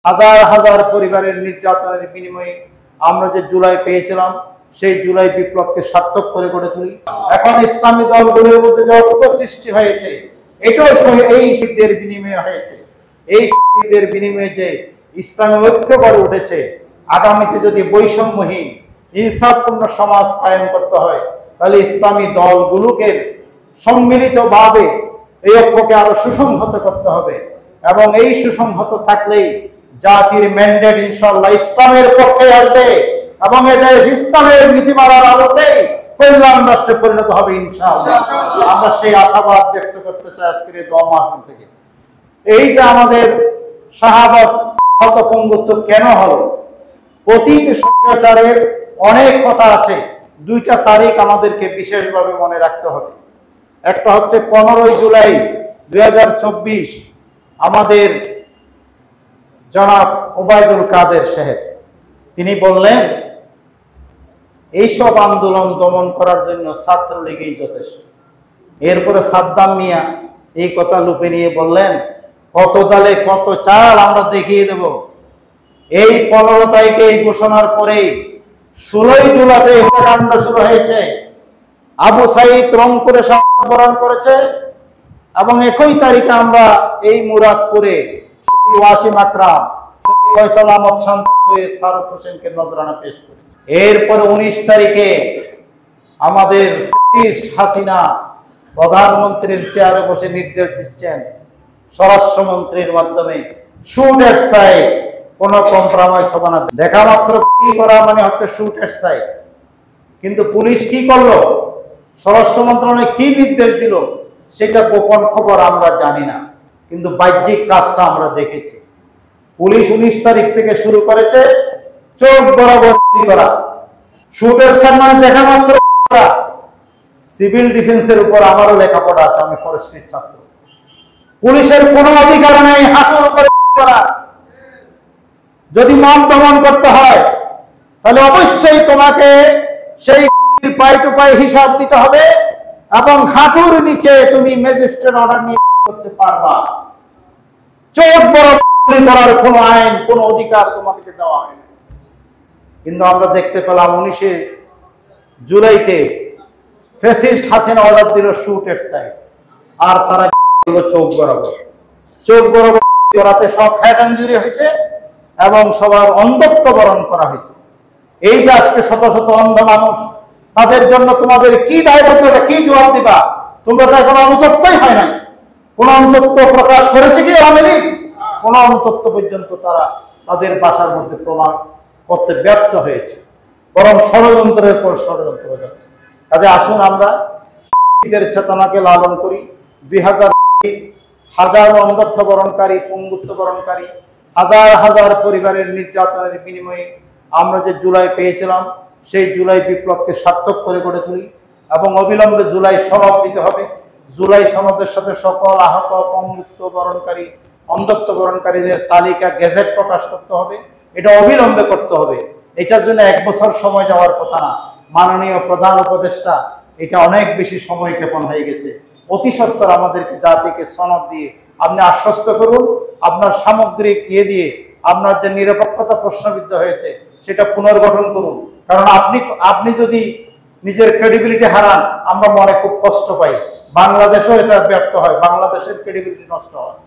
হাজার হাজার পরিবারের নির্যাতনের বিনিময়ে আমরা যে জুলাই পেয়েছিলাম, সেই জুলাই বিপ্লবকে সার্থক করে গড়ে তুলি। এখন ইসলামী দলগুলোর মধ্যে যে ঐক্য সৃষ্টি হয়েছে, এটাও এই শহীদদের বিনিময়ে হয়েছে। এই শহীদদের বিনিময়ে যে ইসলামী ঐক্য গড়ে উঠেছে, আগামীতে যদি বৈষম্যহীন ইনসাফপূর্ণ সমাজ কায়েম করতে হয়, তাহলে ইসলামী দলগুলোকে সম্মিলিতভাবে এই ঐক্যকে আরো সুসংহত করতে হবে। এবং এই সুসংহত থাকলেই জাতির ম্যান্ডেট ইনশাআল্লাহ ইসলামের পক্ষে আসবে এবং এদেশ ইসলামের নীতিমালার আলোকেই কল্যাণ রাষ্ট্রে পরিণত হবে ইনশাআল্লাহ। আমরা সেই আশাবাদ ব্যক্ত করতে চাই আজকের এই দোয়া মাহফিল থেকে। এই যে আমাদের শাহাদাত হতপঙ্গুত্ব কেন হলো, অতীত স্বৈরাচারের অনেক কথা আছে। দুইটা তারিখ আমাদেরকে বিশেষভাবে মনে রাখতে হবে। একটা হচ্ছে 15 জুলাই 2024, আমাদের জনাব ওবায়দুল কাদের সাহেব তিনি বললেন এইসব আন্দোলন দমন করার জন্য ছাত্রলীগই যথেষ্ট। এরপরে সাদ্দাম মিয়া এই কথা লুপে নিয়ে বললেন কত দালে কত চাল আমরা দেখিয়ে দেব। এই 15 তারিখে এই ঘোষণার পরে 16 জুলাইতে হত্যাকাণ্ড শুরু হয়েছে। আবু সাইদ রংপুরে বরণ করেছে এবং একই তারিখে আমরা এই মুরাদপুরে ওয়াসিম আকরাম, ফয়সাল আহমদ শান্ত, ফারুক হোসেনকে নজরানা পেশ করেছে। এরপরে 19 তারিখে আমাদের ফ্যাসিস্ট হাসিনা প্রধানমন্ত্রীর চেয়ারে বসে নির্দেশ দিচ্ছেন স্বরাষ্ট্রমন্ত্রীর মাধ্যমে শুট এট সাইড, কোন কম্প্রোমাইজ হবে না। দেখা মাত্র কি করা মানে হচ্ছে শুট এট সাইড। কিন্তু পুলিশ কি করলো, স্বরাষ্ট্র মন্ত্রণালয় কি নির্দেশ দিল সেটা গোপন খবর আমরা জানি না, কিন্তু বাহ্যিক কাজটা আমরা দেখেছি। পুলিশ 19 তারিখ থেকে শুরু করেছে চোখ বরাবর করা, শুটের সামনে দেখা মাত্র করা। সিভিল ডিফেন্সের উপর আমারও লেখাপড়া আছে, আমি ফরেস্ট্রির ছাত্র। পুলিশের কোনো অধিকার নেই হাঁটুর উপরে করা। যদি মন দমন করতে হয় তাহলে অবশ্যই তোমাকে সেই পাই টু পাই হিসাব দিতে হবে এবং হাঁটুর নিচে তুমি ম্যাজিস্ট্রেট অর্ডার নিয়ে করতে পারবা। চোখ বরাবর করার কোনো আইন, কোনো অধিকার তোমাদেরকে দেওয়া হয়নি। কিন্তু আমরা দেখতে পেলাম 19 জুলাইতে ফ্যাসিস্ট হাসিনা অর্ডার দিল শুট এট সাইড, আর তারা চোখ বরাবর। চোখ বরাবর করাতে সব হেড ইনজুরি হয়েছে এবং সবার অন্ধত্ব বরণ করা হয়েছে। এই যে আজকে শত শত অন্ধ মানুষ, তাদের জন্য তোমাদের কি দায়বদ্ধতা, কি জবাব দিবা? তোমরা তো এখন অনুতপ্তই হয় নাই। কোন অনুতপ্ত প্রকাশ করেছে কি আওয়ামী লীগ? কোন অনুতপ্ত পর্যন্ত তারা তাদের বাসার মধ্যে প্রমাণ করতে ব্যর্থ হয়েছে, বরং ষড়যন্ত্রের পর ষড়যন্ত্র যাচ্ছে। কাজে আসুন আমরা শহীদদের চেতনাকে লালন করি। 2000 হাজার অন্ধত্ব বরণকারী, পঙ্গুত্ব বরণকারী, হাজার হাজার পরিবারের নির্যাতনের বিনিময়ে আমরা যে জুলাই পেয়েছিলাম, সেই জুলাই বিপ্লবকে সার্থক করে গড়ে তুলি এবং অবিলম্বে জুলাই সনদ দিতে হবে। জুলাই সনদের সাথে সকল আহত, পঙ্গুত্ব বরণকারী, অন্ধত্ব বরণকারীদের তালিকা গেজেট প্রকাশ করতে হবে। এটা অবিলম্বে করতে হবে। এটার জন্য 1 বছর সময় যাওয়ার কথা না। মাননীয় প্রধান উপদেষ্টা, এটা অনেক বেশি সময় ক্ষেপণ হয়ে গেছে। অতি সত্বর আমাদেরকে জাতিকে সনদ দিয়ে আপনি আশ্বস্ত করুন। আপনার সামগ্রিক দিয়ে আপনার যে নিরপেক্ষতা প্রশ্নবিদ্ধ হয়েছে সেটা পুনর্গঠন করুন। কারণ আপনি যদি নিজের ক্রেডিবিলিটি হারান, আমরা মনে খুব কষ্ট পাই। বাংলাদেশও এটা ব্যর্থ হয়, বাংলাদেশের ক্রেডিবিলিটি নষ্ট হয়।